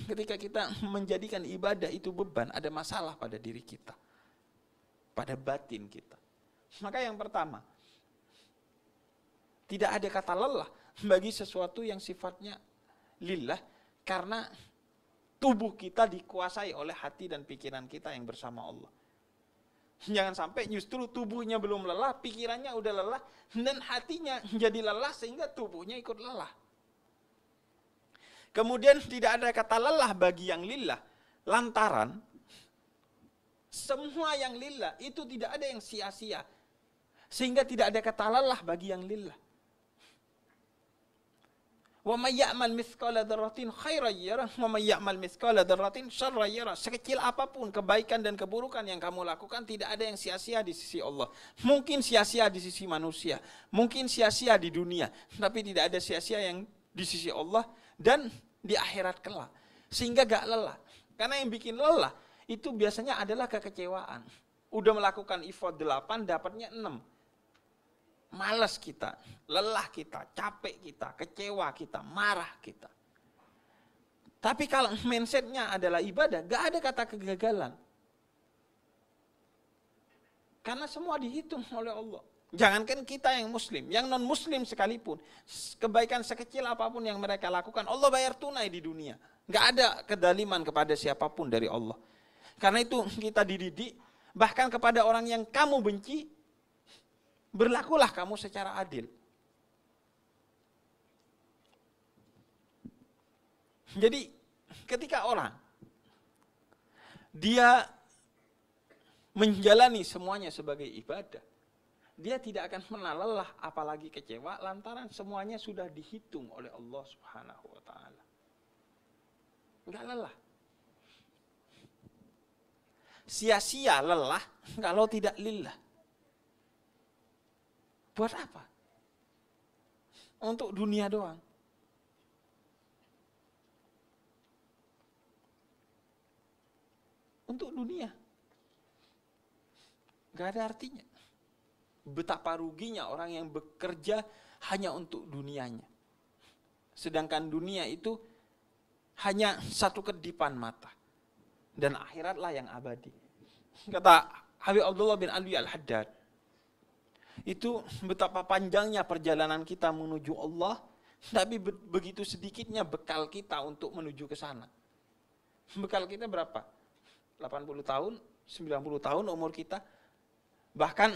Ketika kita menjadikan ibadah itu beban, ada masalah pada diri kita, pada batin kita. Maka yang pertama, tidak ada kata lelah bagi sesuatu yang sifatnya lillah, karena tubuh kita dikuasai oleh hati dan pikiran kita yang bersama Allah. Jangan sampai justru tubuhnya belum lelah, pikirannya udah lelah, dan hatinya jadi lelah sehingga tubuhnya ikut lelah. Kemudian tidak ada kata lelah bagi yang lillah, lantaran semua yang lillah itu tidak ada yang sia-sia, sehingga tidak ada kata lelah bagi yang lillah. Wa may ya'mal mithqala dzarratin khairan yarah wa may ya'mal mithqala dzarratin syarran yarah. Sekecil apapun kebaikan dan keburukan yang kamu lakukan, tidak ada yang sia-sia di sisi Allah. Mungkin sia-sia di sisi manusia, mungkin sia-sia di dunia, tapi tidak ada sia-sia yang di sisi Allah dan di akhirat kelak. Sehingga gak lelah. Karena yang bikin lelah itu biasanya adalah kekecewaan. Udah melakukan effort 8, dapatnya 6. Malas kita, lelah kita, capek kita, kecewa kita, marah kita. Tapi kalau mindsetnya adalah ibadah, gak ada kata kegagalan. Karena semua dihitung oleh Allah. Jangankan kita yang muslim, yang non muslim sekalipun, kebaikan sekecil apapun yang mereka lakukan, Allah bayar tunai di dunia. Gak ada kedaliman kepada siapapun dari Allah. Karena itu kita dididik, bahkan kepada orang yang kamu benci, berlakulah kamu secara adil. Jadi ketika orang dia menjalani semuanya sebagai ibadah, dia tidak akan pernah lelah apalagi kecewa, lantaran semuanya sudah dihitung oleh Allah Subhanahu wa taala. Enggak lelah. Sia-sia lelah kalau tidak lillah. Buat apa? Untuk dunia doang. Untuk dunia. Gak ada artinya. Betapa ruginya orang yang bekerja hanya untuk dunianya. Sedangkan dunia itu hanya satu kedipan mata. Dan akhiratlah yang abadi. Kata Habib Abdullah bin Alwi Al-Haddad, itu betapa panjangnya perjalanan kita menuju Allah, tapi begitu sedikitnya bekal kita untuk menuju ke sana. Bekal kita berapa? 80 tahun, 90 tahun umur kita. Bahkan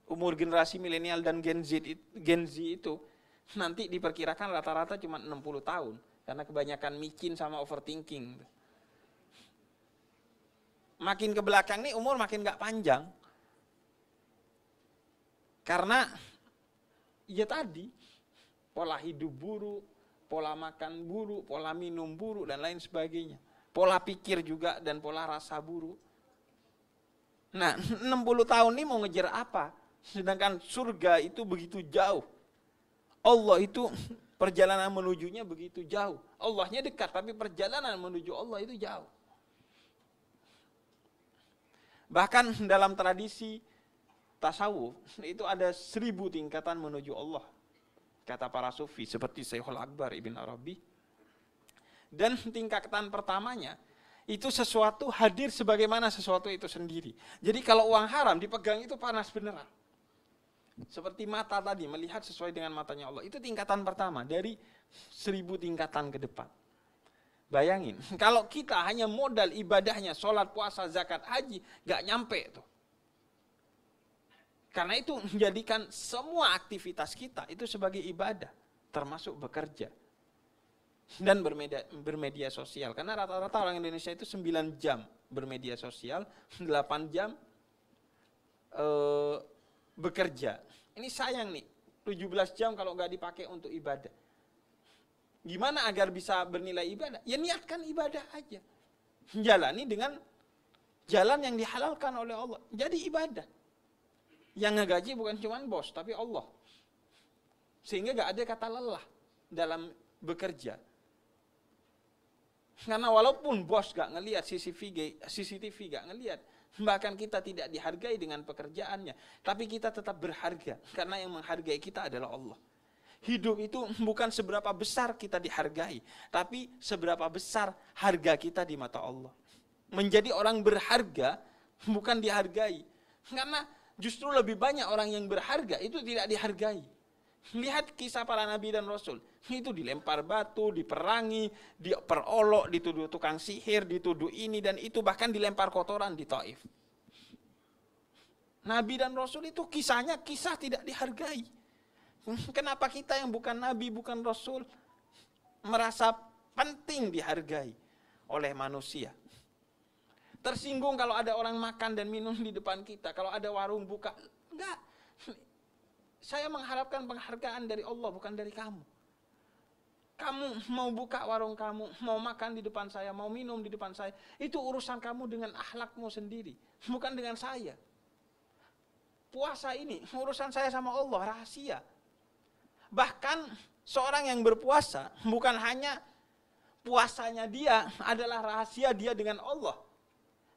umur generasi milenial dan Gen Z itu nanti diperkirakan rata-rata cuma 60 tahun. Karena kebanyakan micin sama overthinking. Makin ke belakang nih umur makin gak panjang. Karena ya tadi, pola hidup buruk, pola makan buruk, pola minum buruk, dan lain sebagainya. Pola pikir juga dan pola rasa buruk. Nah, 60 tahun ini mau ngejar apa? Sedangkan surga itu begitu jauh. Allah itu perjalanan menujunya begitu jauh. Allahnya dekat, tapi perjalanan menuju Allah itu jauh. Bahkan dalam tradisi tasawuf itu ada 1000 tingkatan menuju Allah, kata para sufi seperti Syekhul Akbar Ibn Arabi. Dan tingkatan pertamanya Itu sesuatu hadir sebagaimana sesuatu itu sendiri. Jadi kalau uang haram dipegang itu panas beneran. Seperti mata tadi, melihat sesuai dengan matanya Allah. Itu tingkatan pertama dari 1000 tingkatan ke depan. Bayangin, kalau kita hanya modal ibadahnya, sholat, puasa, zakat, haji, gak nyampe tuh. Karena itu menjadikan semua aktivitas kita itu sebagai ibadah, termasuk bekerja. Dan bermedia sosial. Karena rata-rata orang Indonesia itu 9 jam bermedia sosial, 8 jam bekerja. Ini sayang nih, 17 jam kalau nggak dipakai untuk ibadah. Gimana agar bisa bernilai ibadah? Ya niatkan ibadah aja. Jalani dengan jalan yang dihalalkan oleh Allah. Jadi ibadah. Yang ngegaji bukan cuma bos, tapi Allah. Sehingga nggak ada kata lelah dalam bekerja. Karena walaupun bos gak ngelihat, CCTV gak ngelihat, bahkan kita tidak dihargai dengan pekerjaannya, tapi kita tetap berharga, karena yang menghargai kita adalah Allah. Hidup itu bukan seberapa besar kita dihargai, tapi seberapa besar harga kita di mata Allah. Menjadi orang berharga bukan dihargai, karena justru lebih banyak orang yang berharga itu tidak dihargai. Lihat kisah para nabi dan rasul. Itu dilempar batu, diperangi, diperolok, dituduh tukang sihir, dituduh ini dan itu, bahkan dilempar kotoran di Taif. Nabi dan rasul itu kisahnya kisah tidak dihargai. Kenapa kita yang bukan nabi, bukan rasul merasa penting dihargai oleh manusia? Tersinggung kalau ada orang makan dan minum di depan kita, kalau ada warung buka. Enggak. Saya mengharapkan penghargaan dari Allah, bukan dari kamu. Kamu mau buka warung kamu, mau makan di depan saya, mau minum di depan saya, itu urusan kamu dengan akhlakmu sendiri, bukan dengan saya. Puasa ini urusan saya sama Allah, rahasia. Bahkan seorang yang berpuasa, bukan hanya puasanya dia adalah rahasia dia dengan Allah,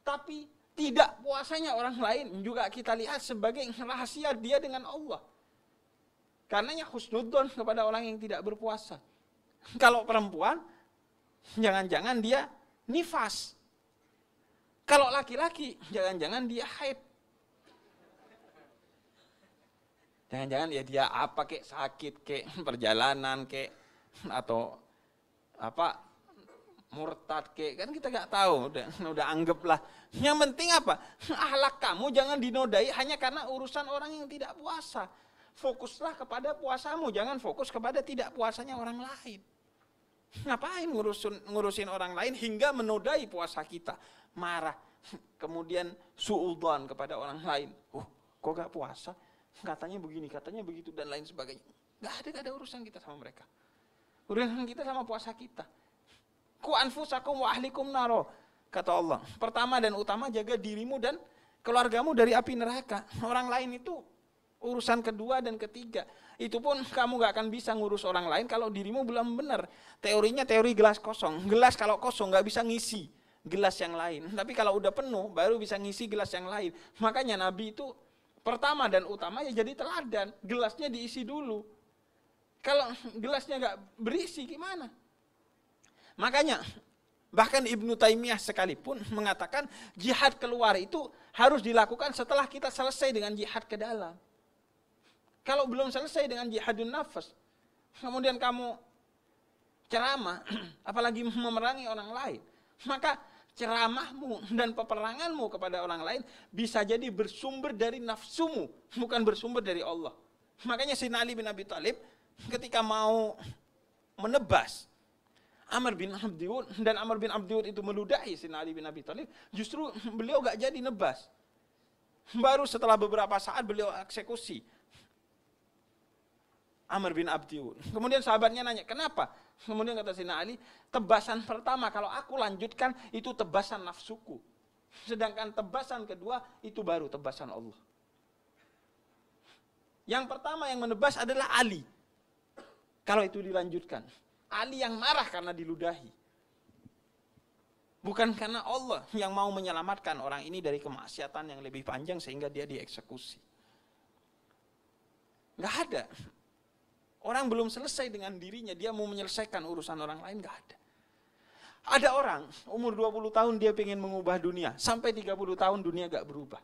tapi tidak puasanya orang lain juga kita lihat sebagai rahasia dia dengan Allah. Karenanya husnudzon kepada orang yang tidak berpuasa. Kalau perempuan, jangan-jangan dia nifas. Kalau laki-laki, jangan-jangan dia haid. Jangan-jangan ya dia apa kek, sakit kek, perjalanan kek, atau apa murtad kek, kan kita gak tahu, udah anggaplah. Yang penting apa? Akhlak kamu jangan dinodai hanya karena urusan orang yang tidak puasa. Fokuslah kepada puasamu, jangan fokus kepada tidak puasanya orang lain. Ngapain ngurusin orang lain hingga menodai puasa kita, marah, kemudian suudzon kepada orang lain. Kok gak puasa? Katanya begini, katanya begitu dan lain sebagainya. Gak ada urusan kita sama mereka. Urusan kita sama puasa kita. Ku anfusakum wa ahlikum naro, kata Allah. Pertama dan utama jaga dirimu dan keluargamu dari api neraka. Orang lain itu urusan kedua dan ketiga. Itu pun kamu gak akan bisa ngurus orang lain kalau dirimu belum benar. Teorinya teori gelas kosong. Gelas kalau kosong gak bisa ngisi gelas yang lain. Tapi kalau udah penuh baru bisa ngisi gelas yang lain. Makanya Nabi itu pertama dan utama ya jadi teladan. Gelasnya diisi dulu. Kalau gelasnya gak berisi gimana? Makanya bahkan Ibnu Taimiyah sekalipun mengatakan jihad keluar itu harus dilakukan setelah kita selesai dengan jihad ke dalam. Kalau belum selesai dengan jihadun nafas, kemudian kamu ceramah, apalagi memerangi orang lain, maka ceramahmu dan peperanganmu kepada orang lain bisa jadi bersumber dari nafsumu, bukan bersumber dari Allah. Makanya Sayyidina Ali bin Abi Thalib ketika mau menebas Amr bin Abdiwud, dan Amr bin Abdiwud itu meludahi Sayyidina Ali bin Abi Thalib, justru beliau gak jadi nebas. Baru setelah beberapa saat beliau eksekusi Amr bin Abdiwud. Kemudian sahabatnya nanya, kenapa? Kemudian kata Sayyidina Ali, tebasan pertama kalau aku lanjutkan itu tebasan nafsuku. Sedangkan tebasan kedua itu baru tebasan Allah. Yang pertama yang menebas adalah Ali. Kalau itu dilanjutkan. Ali yang marah karena diludahi. Bukan karena Allah yang mau menyelamatkan orang ini dari kemaksiatan yang lebih panjang sehingga dia dieksekusi. Gak ada. Orang belum selesai dengan dirinya, dia mau menyelesaikan urusan orang lain, gak ada. Ada orang umur 20 tahun dia pengen mengubah dunia, sampai 30 tahun dunia gak berubah.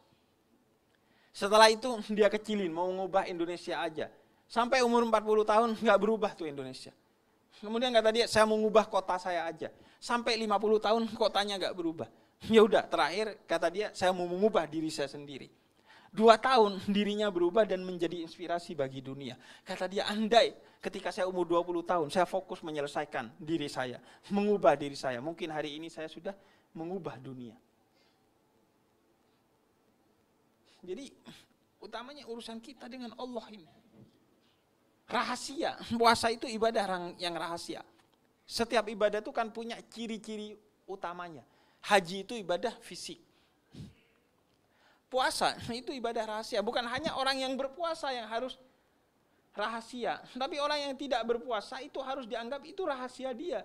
Setelah itu dia kecilin, mau mengubah Indonesia aja. Sampai umur 40 tahun gak berubah tuh Indonesia. Kemudian kata dia, saya mau mengubah kota saya aja. Sampai 50 tahun kotanya gak berubah. Ya udah, terakhir kata dia, saya mau mengubah diri saya sendiri. 2 tahun dirinya berubah dan menjadi inspirasi bagi dunia. Kata dia, andai ketika saya umur 20 tahun, saya fokus menyelesaikan diri saya, mengubah diri saya. Mungkin hari ini saya sudah mengubah dunia. Jadi utamanya urusan kita dengan Allah ini. Rahasia, puasa itu ibadah yang rahasia. Setiap ibadah itu kan punya ciri-ciri utamanya. Haji itu ibadah fisik. Puasa itu ibadah rahasia. Bukan hanya orang yang berpuasa yang harus rahasia. Tapi orang yang tidak berpuasa itu harus dianggap itu rahasia dia.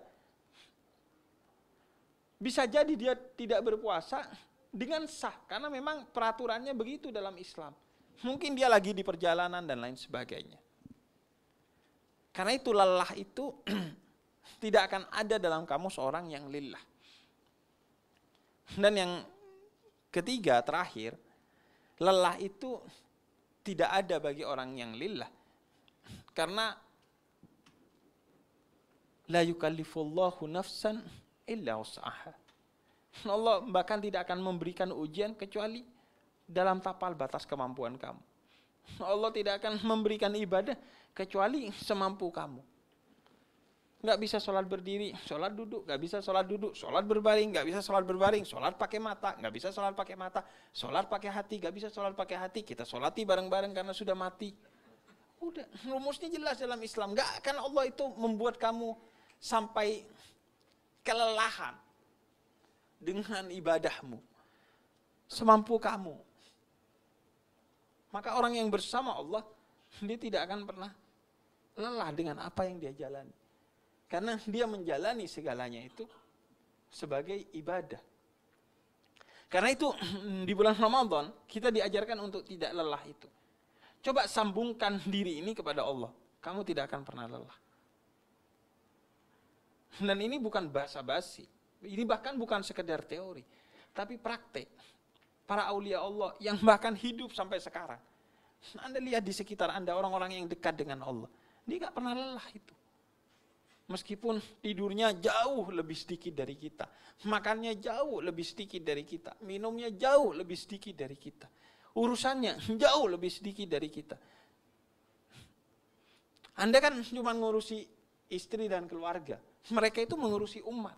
Bisa jadi dia tidak berpuasa dengan sah. Karena memang peraturannya begitu dalam Islam. Mungkin dia lagi di perjalanan dan lain sebagainya. Karena itu lelah itu tidak akan ada dalam kamus orang yang lillah. Dan yang ketiga, terakhir, lelah itu tidak ada bagi orang yang lillah. Karena la yukallifullahu nafsan illa wus'aha. Allah bahkan tidak akan memberikan ujian kecuali dalam tapal batas kemampuan kamu. Allah tidak akan memberikan ibadah kecuali semampu kamu. Nggak bisa sholat berdiri, sholat duduk, nggak bisa sholat duduk, sholat berbaring, nggak bisa sholat berbaring, sholat pakai mata, nggak bisa sholat pakai mata, sholat pakai hati, nggak bisa sholat pakai hati, kita sholati bareng-bareng karena sudah mati. Udah, rumusnya jelas dalam Islam. Nggak akan Allah itu membuat kamu sampai kelelahan dengan ibadahmu, semampu kamu. Maka orang yang bersama Allah, dia tidak akan pernah lelah dengan apa yang dia jalani. Karena dia menjalani segalanya itu sebagai ibadah. Karena itu di bulan Ramadan kita diajarkan untuk tidak lelah itu. Coba sambungkan diri ini kepada Allah. Kamu tidak akan pernah lelah. Dan ini bukan basa-basi. Ini bahkan bukan sekedar teori. Tapi praktek. Para aulia Allah yang bahkan hidup sampai sekarang. Anda lihat di sekitar Anda orang-orang yang dekat dengan Allah. Dia gak pernah lelah itu. Meskipun tidurnya jauh lebih sedikit dari kita. Makannya jauh lebih sedikit dari kita. Minumnya jauh lebih sedikit dari kita. Urusannya jauh lebih sedikit dari kita. Anda kan cuma ngurusi istri dan keluarga. Mereka itu mengurusi umat.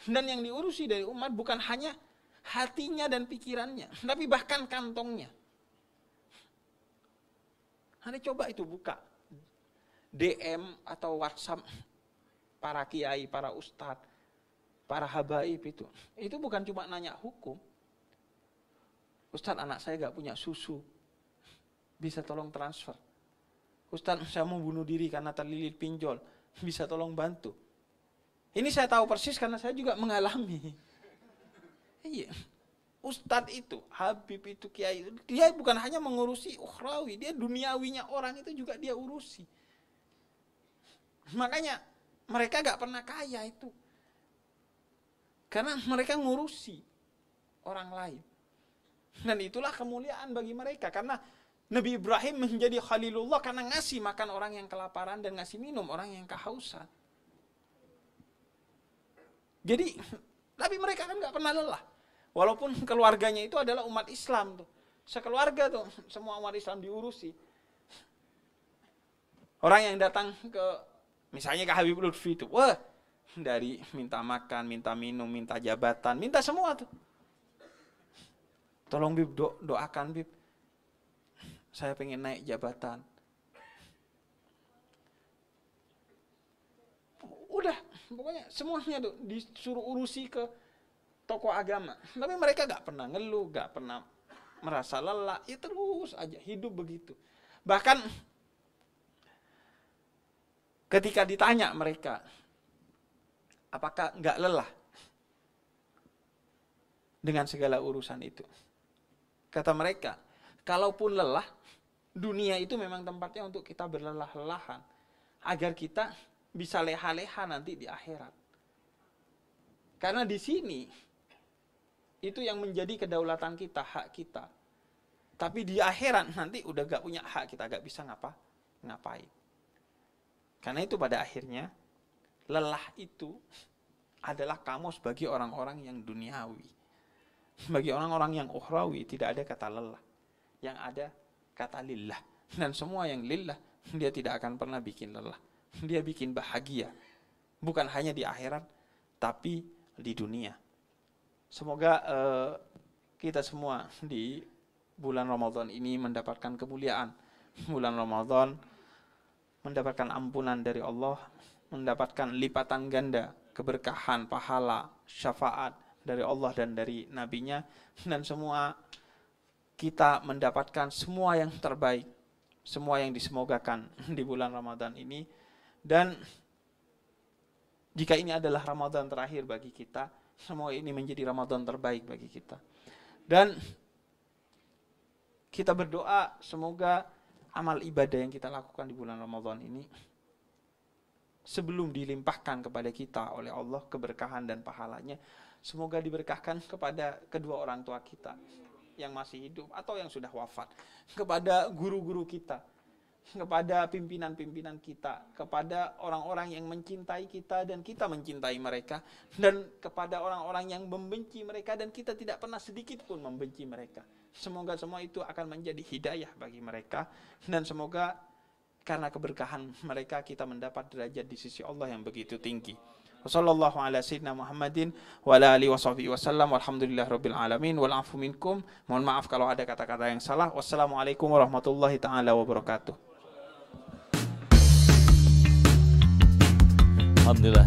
Dan yang diurusi dari umat bukan hanya hatinya dan pikirannya. Tapi bahkan kantongnya. Anda coba itu buka DM atau WhatsApp para kiai, para ustadz, para habaib itu. Itu bukan cuma nanya hukum. Ustadz, anak saya gak punya susu. Bisa tolong transfer. Ustadz, saya mau bunuh diri karena terlilit pinjol. Bisa tolong bantu. Ini saya tahu persis karena saya juga mengalami. Iya. Ustadz itu, habib itu, kiai itu, dia bukan hanya mengurusi ukhrawi, dia duniawinya orang itu juga dia urusi. Makanya mereka gak pernah kaya itu. Karena mereka ngurusi orang lain. Dan itulah kemuliaan bagi mereka. Karena Nabi Ibrahim menjadi Khalilullah karena ngasih makan orang yang kelaparan dan ngasih minum orang yang kehausan. Jadi, tapi mereka kan gak pernah lelah. Walaupun keluarganya itu adalah umat Islam tuh. Sekeluarga tuh, semua umat Islam diurusi. Orang yang datang ke, misalnya ke Habib Lutfi itu, wah, dari minta makan, minta minum, minta jabatan, minta semua tuh. Tolong Bib, doakan Bib. Saya pengen naik jabatan. Udah, pokoknya semuanya tuh disuruh urusi ke tokoh agama. Tapi mereka gak pernah ngeluh, gak pernah merasa lelah. Ya terus aja hidup begitu. Bahkan ketika ditanya mereka, apakah gak lelah dengan segala urusan itu? Kata mereka, kalaupun lelah, dunia itu memang tempatnya untuk kita berlelah-lelahan. Agar kita bisa leha-leha nanti di akhirat. Karena di sini itu yang menjadi kedaulatan kita, hak kita. Tapi di akhirat nanti udah gak punya hak, kita gak bisa ngapain. Karena itu pada akhirnya lelah itu adalah kamus bagi orang-orang yang duniawi. Bagi orang-orang yang ukhrawi tidak ada kata lelah. Yang ada kata lillah. Dan semua yang lillah dia tidak akan pernah bikin lelah. Dia bikin bahagia. Bukan hanya di akhirat tapi di dunia. Semoga kita semua di bulan Ramadan ini mendapatkan kemuliaan. Bulan Ramadan mendapatkan ampunan dari Allah, mendapatkan lipatan ganda, keberkahan, pahala, syafaat dari Allah dan dari Nabi-Nya, dan semua kita mendapatkan semua yang terbaik, semua yang disemogakan di bulan Ramadan ini. Dan jika ini adalah Ramadan terakhir bagi kita, semua ini menjadi Ramadan terbaik bagi kita. Dan kita berdoa semoga amal ibadah yang kita lakukan di bulan Ramadan ini sebelum dilimpahkan kepada kita oleh Allah keberkahan dan pahalanya, semoga diberkahkan kepada kedua orang tua kita yang masih hidup atau yang sudah wafat, kepada guru-guru kita, kepada pimpinan-pimpinan kita, kepada orang-orang yang mencintai kita dan kita mencintai mereka, dan kepada orang-orang yang membenci mereka dan kita tidak pernah sedikit pun membenci mereka. Semoga semua itu akan menjadi hidayah bagi mereka, dan semoga karena keberkahan mereka kita mendapat derajat di sisi Allah yang begitu tinggi. Wassallallahu ala sayyidina Muhammadin wa ala alihi washabihi wasallam walhamdulillahirabbil alamin wal afu minkum. Mohon maaf kalau ada kata-kata yang salah. Wassalamualaikum warahmatullahi taala wabarakatuh. Alhamdulillah,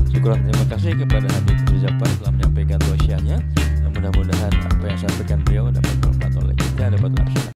syukur terima kasih kepada Habib Jafar telah menyampaikan tausiahnya. Mudah-mudahan apa yang disampaikan beliau dapat bermanfaat oleh kita, dapat laksanakan.